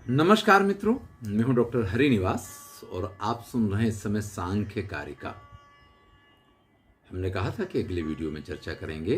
नमस्कार मित्रों, मैं हूं डॉक्टर हरिनिवास और आप सुन रहे हैं इस समय सांख्य कारिका। हमने कहा था कि अगले वीडियो में चर्चा करेंगे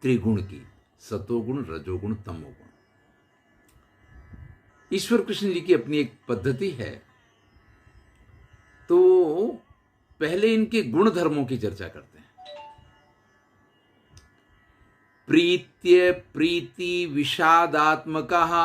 त्रिगुण की, सतोगुण, रजोगुण, तमोगुण। ईश्वर कृष्ण जी की अपनी एक पद्धति है, तो पहले इनके गुण धर्मों की चर्चा करते हैं। प्रीत्य प्रीति विषादात्मकः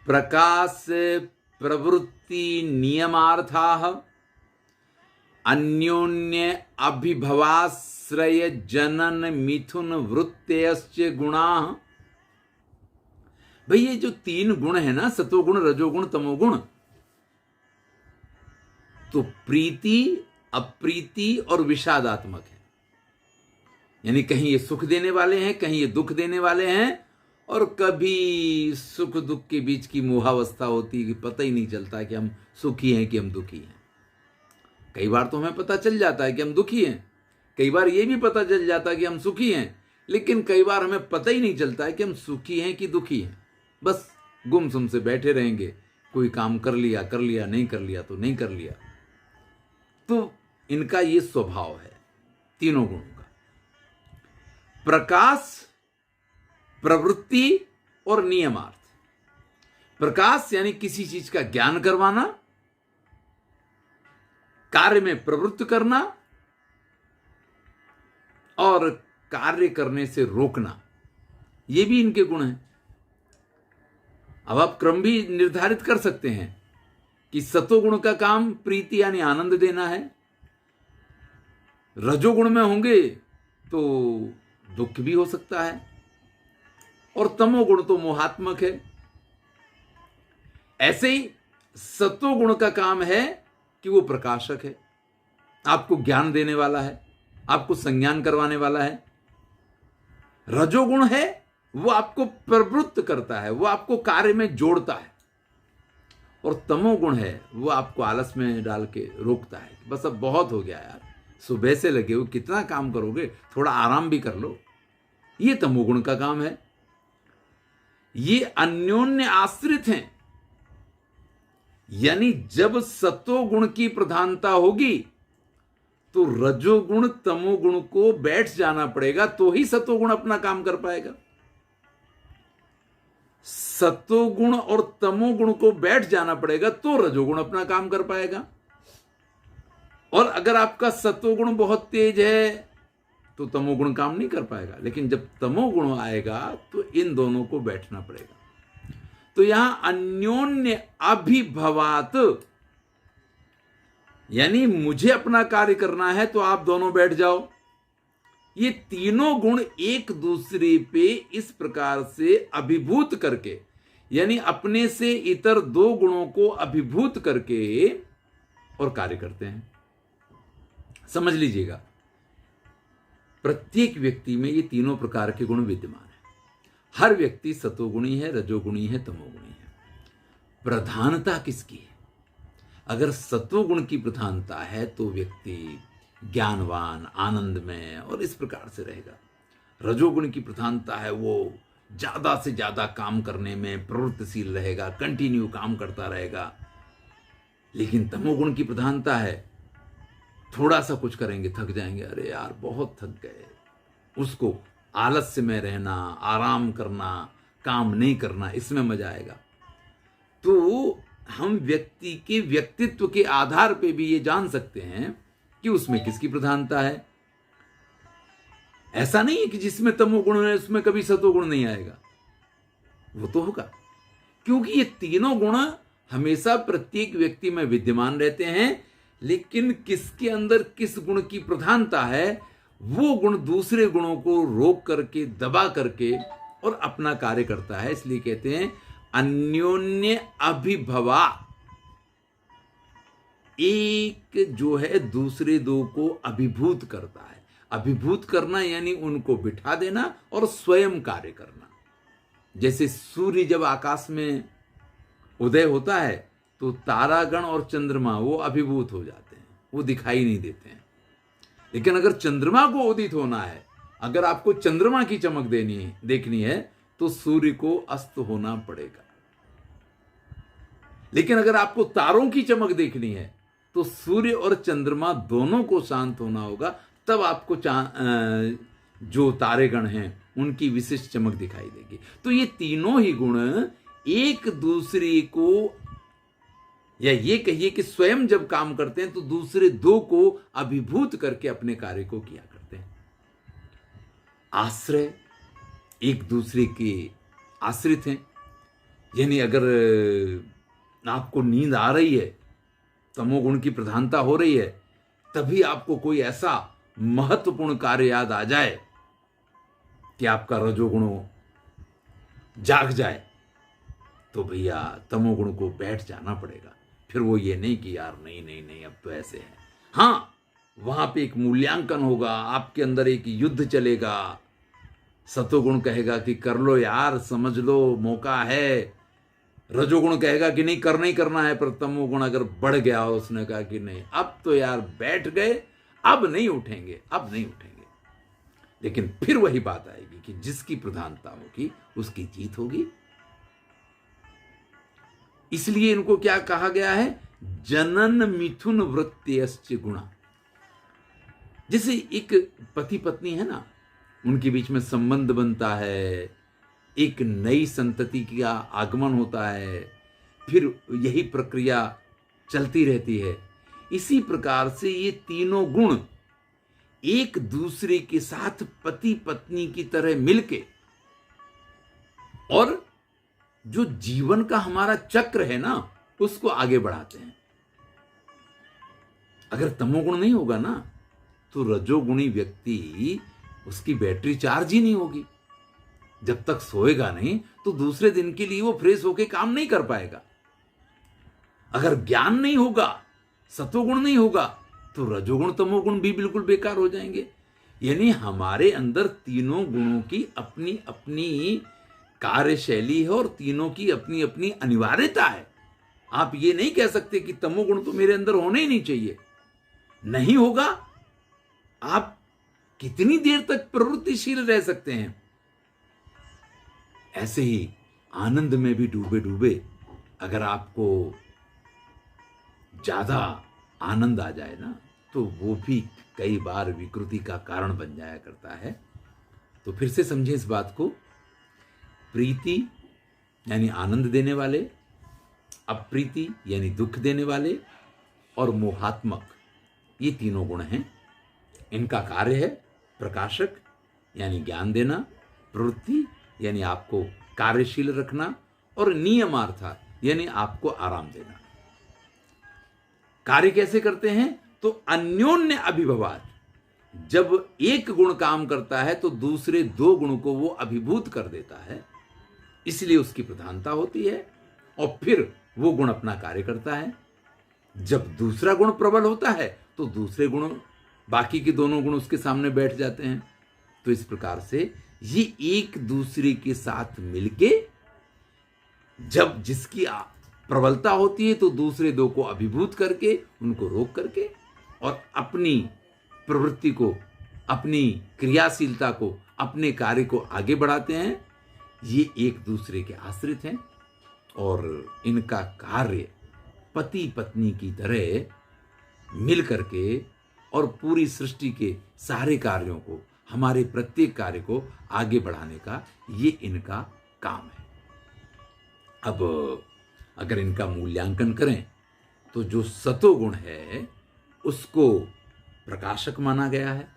प्रकाश प्रवृत्ति नियमार्थाः अन्योन्य अभिभवाश्रय जनन मिथुन वृत्तयश्च गुणाः। भाई ये जो तीन गुण है ना, सतोगुण, रजोगुण, तमोगुण, तो प्रीति, अप्रीति और विषादात्मक है। यानी कहीं ये सुख देने वाले हैं, कहीं ये दुख देने वाले हैं, और कभी सुख दुख के बीच की मोहावस्था होती है कि पता ही नहीं चलता कि हम सुखी हैं कि हम दुखी हैं। कई बार तो हमें पता चल जाता है कि हम दुखी हैं, कई बार ये भी पता चल जाता है कि हम सुखी हैं, लेकिन कई बार हमें पता ही नहीं चलता है कि हम सुखी हैं कि दुखी हैं। बस गुमसुम से बैठे रहेंगे, कोई काम कर लिया, नहीं कर लिया तो नहीं कर लिया। तो इनका ये स्वभाव है तीनों गुणों का। प्रकाश, प्रवृत्ति और नियमार्थ। प्रकाश यानी किसी चीज का ज्ञान करवाना, कार्य में प्रवृत्त करना और कार्य करने से रोकना, ये भी इनके गुण हैं। अब आप क्रम भी निर्धारित कर सकते हैं कि सतोगुण का काम प्रीति यानी आनंद देना है, रजोगुण में होंगे तो दुख भी हो सकता है, और तमोगुण तो मोहात्मक है। ऐसे ही सत्वगुण का काम है कि वो प्रकाशक है, आपको ज्ञान देने वाला है, आपको संज्ञान करवाने वाला है। रजोगुण है वो आपको प्रवृत्त करता है, वो आपको कार्य में जोड़ता है, और तमोगुण है वो आपको आलस में डाल के रोकता है। बस अब बहुत हो गया यार, सुबह से लगे हो, कितना काम करोगे, थोड़ा आराम भी कर लो। ये तमोगुण का काम है। ये अन्योन्य आश्रित हैं, यानी जब सत्वगुण की प्रधानता होगी तो रजोगुण तमोगुण को बैठ जाना पड़ेगा, तो ही सत्वगुण अपना काम कर पाएगा। सत्वगुण और तमोगुण को बैठ जाना पड़ेगा तो रजोगुण अपना काम कर पाएगा। और अगर आपका सत्वगुण बहुत तेज है तो तमोगुण काम नहीं कर पाएगा, लेकिन जब तमोगुण आएगा तो इन दोनों को बैठना पड़ेगा। तो यहां अन्योन्य अभिभवात, यानी मुझे अपना कार्य करना है तो आप दोनों बैठ जाओ। ये तीनों गुण एक दूसरे पे इस प्रकार से अभिभूत करके, यानी अपने से इतर दो गुणों को अभिभूत करके और कार्य करते हैं। समझ लीजिएगा, प्रत्येक व्यक्ति में ये तीनों प्रकार के गुण विद्यमान है। हर व्यक्ति सतोगुणी है, रजोगुणी है, तमोगुणी है। प्रधानता किसकी है? अगर सत्वगुण की प्रधानता है तो व्यक्ति ज्ञानवान, आनंद में और इस प्रकार से रहेगा। रजोगुण की प्रधानता है, वो ज्यादा से ज्यादा काम करने में प्रवृत्तिशील रहेगा, कंटिन्यू काम करता रहेगा। लेकिन तमोगुण की प्रधानता है, थोड़ा सा कुछ करेंगे थक जाएंगे, अरे यार बहुत थक गए। उसको आलस्य में रहना, आराम करना, काम नहीं करना, इसमें मजा आएगा। तो हम व्यक्ति के व्यक्तित्व के आधार पे भी ये जान सकते हैं कि उसमें किसकी प्रधानता है। ऐसा नहीं है कि जिसमें तमोगुण है उसमें कभी सतोगुण नहीं आएगा, वो तो होगा, क्योंकि ये तीनों गुण हमेशा प्रत्येक व्यक्ति में विद्यमान रहते हैं। लेकिन किसके अंदर किस गुण की प्रधानता है, वो गुण दूसरे गुणों को रोक करके, दबा करके और अपना कार्य करता है। इसलिए कहते हैं अन्योन्य अभिभवा। एक जो है दूसरे दो को अभिभूत करता है। अभिभूत करना यानी उनको बिठा देना और स्वयं कार्य करना। जैसे सूर्य जब आकाश में उदय होता है तो तारागण और चंद्रमा वो अभिभूत हो जाते हैं, वो दिखाई नहीं देते हैं। लेकिन अगर चंद्रमा को उदित होना है, अगर आपको चंद्रमा की चमक देखनी है तो सूर्य को अस्त होना पड़ेगा। लेकिन अगर आपको तारों की चमक देखनी है तो सूर्य और चंद्रमा दोनों को शांत होना होगा, तब आपको जो तारेगण हैं उनकी विशिष्ट चमक दिखाई देगी। तो ये तीनों ही गुण एक दूसरे को, या ये कहिए कि स्वयं जब काम करते हैं तो दूसरे दो को अभिभूत करके अपने कार्य को किया करते हैं। आश्रय, एक दूसरे के आश्रित हैं। यानी अगर आपको नींद आ रही है, तमोगुण की प्रधानता हो रही है, तभी आपको कोई ऐसा महत्वपूर्ण कार्य याद आ जाए कि आपका रजोगुण जाग जाए, तो भैया तमोगुण को बैठ जाना पड़ेगा। फिर वो ये नहीं कि यार नहीं नहीं नहीं अब तो ऐसे है। हाँ, वहां पे एक मूल्यांकन होगा, आपके अंदर एक युद्ध चलेगा। सतोगुण कहेगा कि कर लो यार, समझ लो, मौका है। रजोगुण कहेगा कि नहीं, करना ही करना है। पर तमोगुण अगर बढ़ गया, उसने कहा कि नहीं अब तो यार बैठ गए, अब नहीं उठेंगे, अब नहीं उठेंगे। लेकिन फिर वही बात आएगी कि जिसकी प्रधानता होगी उसकी जीत होगी। इसलिए इनको क्या कहा गया है? जनन मिथुन वृत्त्यश्च गुणा। जैसे एक पति पत्नी है ना, उनके बीच में संबंध बनता है, एक नई संतति का आगमन होता है, फिर यही प्रक्रिया चलती रहती है। इसी प्रकार से ये तीनों गुण एक दूसरे के साथ पति पत्नी की तरह मिलके, और जो जीवन का हमारा चक्र है ना, उसको आगे बढ़ाते हैं। अगर तमोगुण नहीं होगा ना, तो रजोगुणी व्यक्ति, उसकी बैटरी चार्ज ही नहीं होगी। जब तक सोएगा नहीं तो दूसरे दिन के लिए वो फ्रेश होके काम नहीं कर पाएगा। अगर ज्ञान नहीं होगा, सतोगुण नहीं होगा, तो रजोगुण तमोगुण भी बिल्कुल बेकार हो जाएंगे। यानी हमारे अंदर तीनों गुणों की अपनी अपनी कार्यशैली है और तीनों की अपनी अपनी अनिवार्यता है। आप ये नहीं कह सकते कि तमोगुण तो मेरे अंदर होने ही नहीं चाहिए। नहीं होगा, आप कितनी देर तक प्रवृत्तिशील रह सकते हैं? ऐसे ही आनंद में भी डूबे डूबे अगर आपको ज्यादा आनंद आ जाए ना, तो वो भी कई बार विकृति का कारण बन जाया करता है। तो फिर से समझें इस बात को। प्रीति यानी आनंद देने वाले, अप्रीति यानी दुख देने वाले, और मोहात्मक, ये तीनों गुण हैं। इनका कार्य है प्रकाशक यानी ज्ञान देना, प्रवृत्ति यानी आपको कार्यशील रखना, और नियमार्था यानी आपको आराम देना। कार्य कैसे करते हैं? तो अन्योन्य अभिभवात। जब एक गुण काम करता है तो दूसरे दो गुण को वो अभिभूत कर देता है, इसलिए उसकी प्रधानता होती है, और फिर वो गुण अपना कार्य करता है। जब दूसरा गुण प्रबल होता है तो दूसरे गुण, बाकी के दोनों गुण उसके सामने बैठ जाते हैं। तो इस प्रकार से ये एक दूसरे के साथ मिलके, जब जिसकी प्रबलता होती है तो दूसरे दो को अभिभूत करके, उनको रोक करके, और अपनी प्रवृत्ति को, अपनी क्रियाशीलता को, अपने कार्य को आगे बढ़ाते हैं। ये एक दूसरे के आश्रित हैं और इनका कार्य पति पत्नी की तरह मिल करके और पूरी सृष्टि के सारे कार्यों को, हमारे प्रत्येक कार्य को आगे बढ़ाने का ये इनका काम है। अब अगर इनका मूल्यांकन करें तो जो सतोगुण है उसको प्रकाशक माना गया है,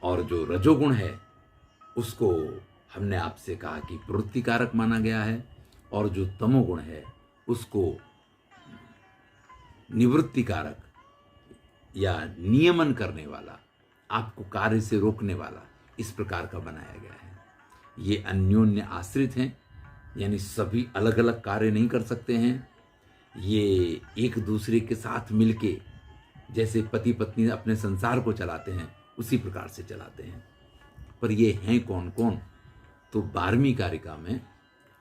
और जो रजोगुण है उसको हमने आपसे कहा कि प्रवृत्तिकारक माना गया है, और जो तमोगुण है उसको निवृत्तिकारक या नियमन करने वाला, आपको कार्य से रोकने वाला, इस प्रकार का बनाया गया है। ये अन्योन्य आश्रित हैं, यानी सभी अलग अलग कार्य नहीं कर सकते हैं। ये एक दूसरे के साथ मिलके, जैसे पति पत्नी अपने संसार को चलाते हैं उसी प्रकार से चलाते हैं। पर ये हैं कौन कौन? तो 12वीं कारिका में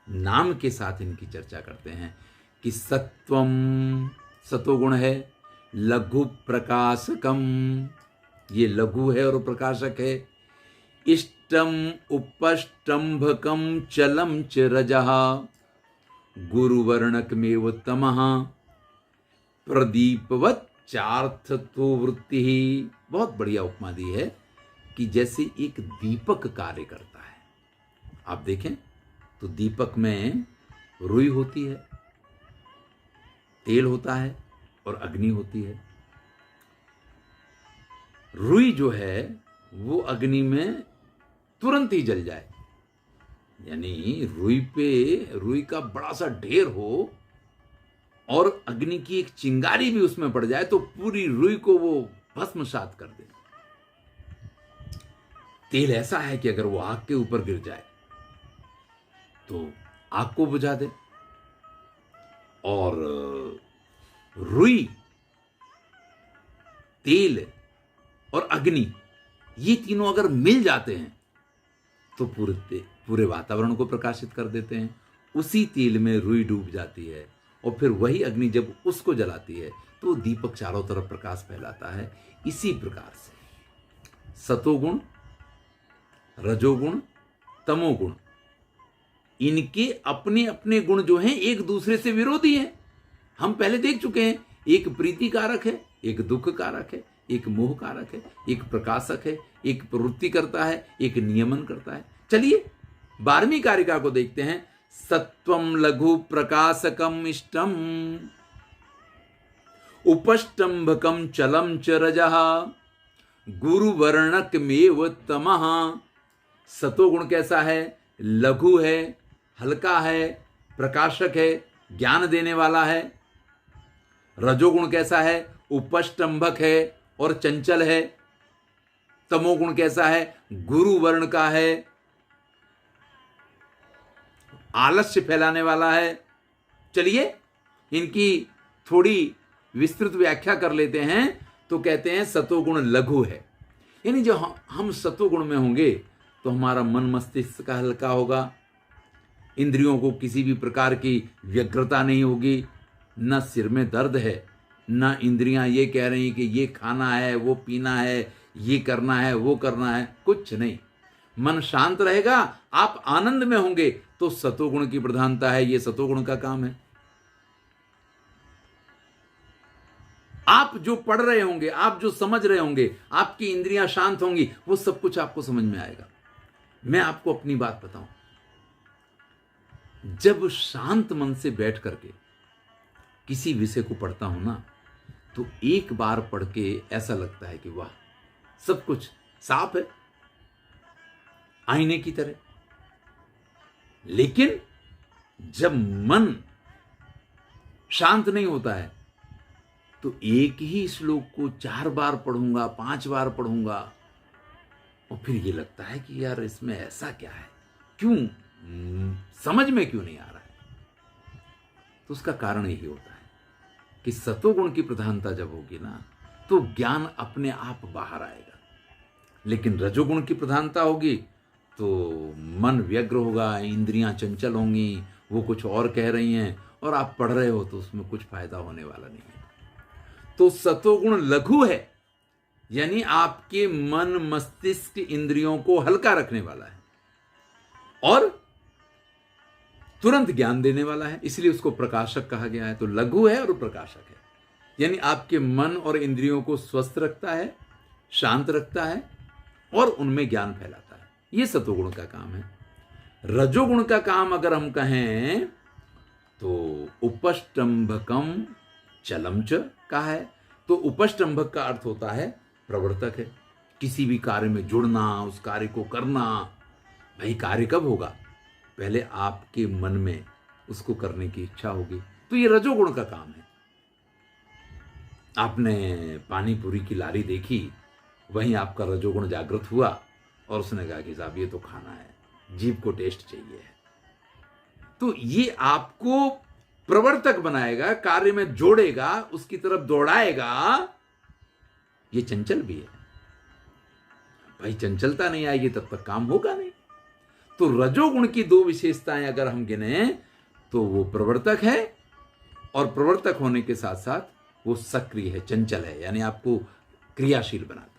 नाम के साथ इनकी चर्चा करते हैं कि सत्वम, सतोगुण है, लघु प्रकाशकम, ये लघु है और प्रकाशक है, इष्टम उपष्टंभकम चलम च रजः, गुरुवर्णकमेव तमः प्रदीपवत चार्थत्व वृत्ति ही। बहुत बढ़िया उपमा दी है कि जैसे एक दीपक कार्य करता है। आप देखें तो दीपक में रुई होती है, तेल होता है और अग्नि होती है। रुई जो है वो अग्नि में तुरंत ही जल जाए, यानी रुई का बड़ा सा ढेर हो और अग्नि की एक चिंगारी भी उसमें पड़ जाए तो पूरी रुई को वो भस्मसात कर दे। तेल ऐसा है कि अगर वो आग के ऊपर गिर जाए तो आग को बुझा दे। और रुई, तेल और अग्नि, ये तीनों अगर मिल जाते हैं तो पूरे वातावरण को प्रकाशित कर देते हैं। उसी तेल में रुई डूब जाती है और फिर वही अग्नि जब उसको जलाती है तो दीपक चारों तरफ प्रकाश फैलाता है। इसी प्रकार से सतोगुण, रजोगुण, तमोगुण, इनके अपने अपने गुण जो हैं एक दूसरे से विरोधी हैं। हम पहले देख चुके हैं, एक प्रीति कारक है, एक दुख कारक है, एक मोह कारक है, एक प्रकाशक है, एक प्रवृत्ति करता है, एक नियमन करता है। चलिए 12वीं कारिका को देखते हैं। सत्वम लघु प्रकाशकम इष्टम उपष्टंभकम चलम च रजः गुरुवर्णकमेव तमः। सतोगुण कैसा है? लघु है, हल्का है, प्रकाशक है, ज्ञान देने वाला है। रजोगुण कैसा है? उपष्टंभक है और चंचल है। तमोगुण कैसा है? गुरु वर्ण का है, आलस्य फैलाने वाला है। चलिए इनकी थोड़ी विस्तृत व्याख्या कर लेते हैं। तो कहते हैं सतोगुण लघु है, यानी जो हम सतोगुण में होंगे तो हमारा मन मस्तिष्क का हल्का होगा, इंद्रियों को किसी भी प्रकार की व्यग्रता नहीं होगी, न सिर में दर्द है, न इंद्रियां ये कह रही कि ये खाना है, वो पीना है, ये करना है, वो करना है, कुछ नहीं। मन शांत रहेगा, आप आनंद में होंगे। तो सतोगुण की प्रधानता है, ये सतोगुण का काम है। आप जो पढ़ रहे होंगे, आप जो समझ रहे होंगे, आपकी इंद्रियां शांत होंगी, वो सब कुछ आपको समझ में आएगा। मैं आपको अपनी बात बताऊं, जब शांत मन से बैठ करके किसी विषय को पढ़ता हूं ना, तो एक बार पढ़ के ऐसा लगता है कि वाह, सब कुछ साफ है, आईने की तरह। लेकिन जब मन शांत नहीं होता है तो एक ही श्लोक को 4 बार पढ़ूंगा, 5 बार पढ़ूंगा, और फिर ये लगता है कि यार इसमें ऐसा क्या है, क्यों समझ में क्यों नहीं आ रहा है। तो उसका कारण यही होता है कि सतोगुण की प्रधानता जब होगी ना, तो ज्ञान अपने आप बाहर आएगा। लेकिन रजोगुण की प्रधानता होगी तो मन व्यग्र होगा, इंद्रियां चंचल होंगी, वो कुछ और कह रही हैं और आप पढ़ रहे हो तो उसमें कुछ फायदा होने वाला नहीं है। तो सतोगुण लघु है, यानी आपके मन मस्तिष्क इंद्रियों को हल्का रखने वाला है और तुरंत ज्ञान देने वाला है, इसलिए उसको प्रकाशक कहा गया है। तो लघु है और प्रकाशक है, यानी आपके मन और इंद्रियों को स्वस्थ रखता है, शांत रखता है और उनमें ज्ञान फैलाता है। यह सतोगुण का काम है। रजोगुण का काम अगर हम कहें तो उपष्टंभकम चलम च का है। तो उपष्टंभक का अर्थ होता है प्रवर्तक है, किसी भी कार्य में जुड़ना, उस कार्य को करना। भाई कार्य कब होगा? पहले आपके मन में उसको करने की इच्छा होगी, तो ये रजोगुण का काम है। आपने पानी पूरी की लारी देखी, वहीं आपका रजोगुण जागृत हुआ और उसने कहा कि साहब ये तो खाना है, जीभ को टेस्ट चाहिए। तो ये आपको प्रवर्तक बनाएगा, कार्य में जोड़ेगा, उसकी तरफ दौड़ाएगा। ये चंचल भी है भाई, चंचलता नहीं आएगी तब तक काम होगा नहीं। तो रजोगुण की 2 विशेषताएं अगर हम गिने तो वो प्रवर्तक है और प्रवर्तक होने के साथ साथ वो सक्रिय है, चंचल है, यानी आपको क्रियाशील बनाता है।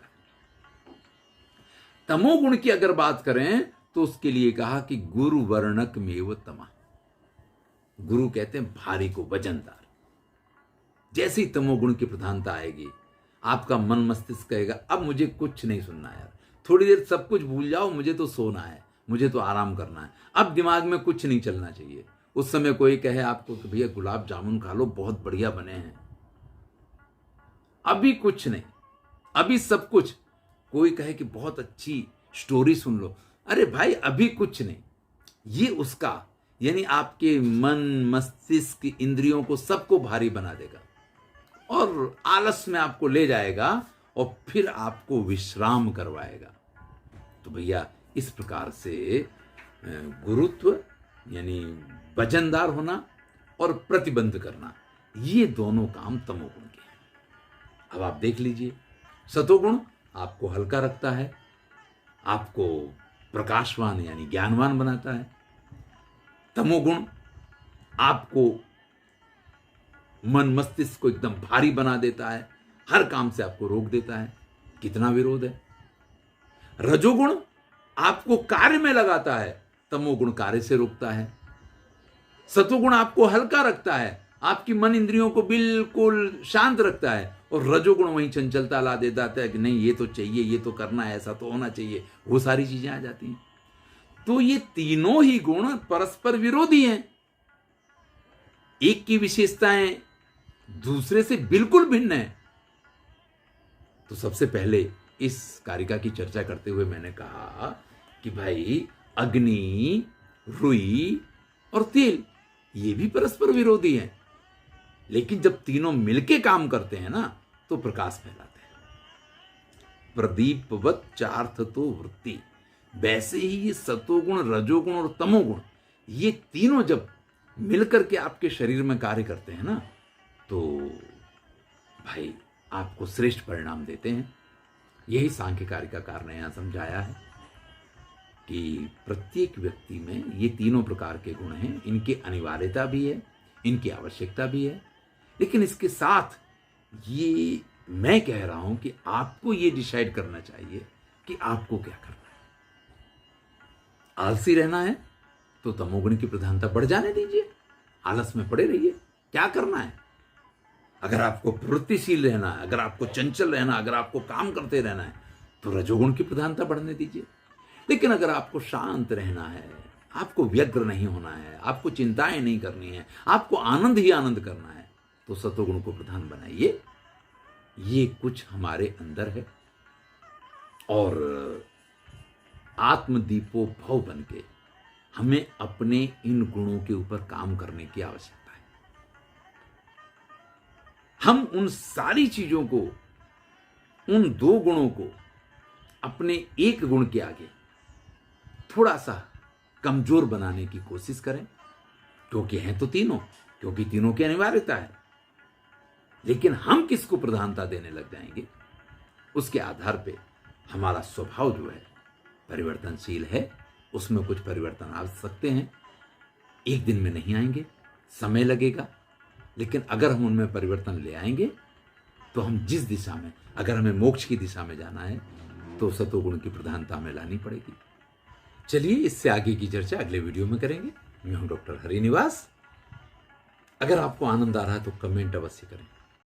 तमोगुण की अगर बात करें तो उसके लिए कहा कि गुरु वर्णक मेव तमा, गुरु कहते हैं भारी को वजनदार। जैसे ही तमोगुण की प्रधानता आएगी, आपका मन मस्तिष्क कहेगा अब मुझे कुछ नहीं सुनना यार, थोड़ी देर सब कुछ भूल जाओ, मुझे तो सोना है, मुझे तो आराम करना है, अब दिमाग में कुछ नहीं चलना चाहिए। उस समय कोई कहे आपको कि भैया गुलाब जामुन खा लो, बहुत बढ़िया बने हैं, अभी कुछ नहीं, अभी सब कुछ। कोई कहे कि बहुत अच्छी स्टोरी सुन लो, अरे भाई अभी कुछ नहीं। ये उसका यानी आपके मन मस्तिष्क इंद्रियों को सबको भारी बना देगा और आलस में आपको ले जाएगा और फिर आपको विश्राम करवाएगा। तो भैया इस प्रकार से गुरुत्व यानी वजनदार होना और प्रतिबंध करना, ये दोनों काम तमोगुण के हैं। अब आप देख लीजिए, सतोगुण आपको हल्का रखता है, आपको प्रकाशवान यानी ज्ञानवान बनाता है। तमोगुण आपको मन मस्तिष्क को एकदम भारी बना देता है, हर काम से आपको रोक देता है। कितना विरोध है। रजोगुण आपको कार्य में लगाता है, तमोगुण कार्य से रोकता है। सतोगुण आपको हल्का रखता है, आपकी मन इंद्रियों को बिल्कुल शांत रखता है, और रजोगुण वहीं चंचलता ला देता है कि नहीं ये तो चाहिए, ये तो करना है, ऐसा तो होना चाहिए, वो सारी चीजें आ जाती हैं। तो ये तीनों ही गुण परस्पर विरोधी हैं। एक की विशेषताएं दूसरे से बिल्कुल भिन्न है। तो सबसे पहले इस कारिका की चर्चा करते हुए मैंने कहा कि भाई अग्नि, रुई और तेल ये भी परस्पर विरोधी हैं, लेकिन जब तीनों मिलके काम करते हैं ना तो प्रकाश फैलाते हैं। प्रदीपवत चार्थ तो वृत्ति, वैसे ही ये सतोगुण, रजोगुण और तमोगुण ये तीनों जब मिलकर के आपके शरीर में कार्य करते हैं ना तो भाई आपको श्रेष्ठ परिणाम देते हैं। यही सांख्य कारिकाकार ने यहां समझाया है कि प्रत्येक व्यक्ति में ये तीनों प्रकार के गुण हैं, इनकी अनिवार्यता भी है, इनकी आवश्यकता भी है, लेकिन इसके साथ ये मैं कह रहा हूं कि आपको ये डिसाइड करना चाहिए कि आपको क्या करना है। आलसी रहना है तो तमोगुण की प्रधानता बढ़ जाने दीजिए, आलस में पड़े रहिए। क्या करना है? अगर आपको प्रवृत्तिशील रहना है, अगर आपको चंचल रहना, अगर आपको काम करते रहना है तो रजोगुण की प्रधानता बढ़ने दीजिए। लेकिन अगर आपको शांत रहना है, आपको व्यग्र नहीं होना है, आपको चिंताएं नहीं करनी है, आपको आनंद ही आनंद करना है तो सतोगुण को प्रधान बनाइए। ये कुछ हमारे अंदर है और आत्मदीपो भव बन के हमें अपने इन गुणों के ऊपर काम करने की आवश्यकता है। हम उन सारी चीजों को, उन दो गुणों को अपने एक गुण के आगे थोड़ा सा कमजोर बनाने की कोशिश करें, क्योंकि हैं तो तीनों, क्योंकि तीनों की अनिवार्यता है। लेकिन हम किसको प्रधानता देने लग जाएंगे, उसके आधार पे हमारा स्वभाव जो है परिवर्तनशील है, उसमें कुछ परिवर्तन आ सकते हैं। एक दिन में नहीं आएंगे, समय लगेगा, लेकिन अगर हम उनमें परिवर्तन ले आएंगे तो हम जिस दिशा में, अगर हमें मोक्ष की दिशा में जाना है तो सतोगुण की प्रधानता हमें लानी पड़ेगी। चलिए इससे आगे की चर्चा अगले वीडियो में करेंगे। मैं हूं डॉक्टर हरिनिवास। अगर आपको आनंद आ रहा है तो कमेंट अवश्य करें।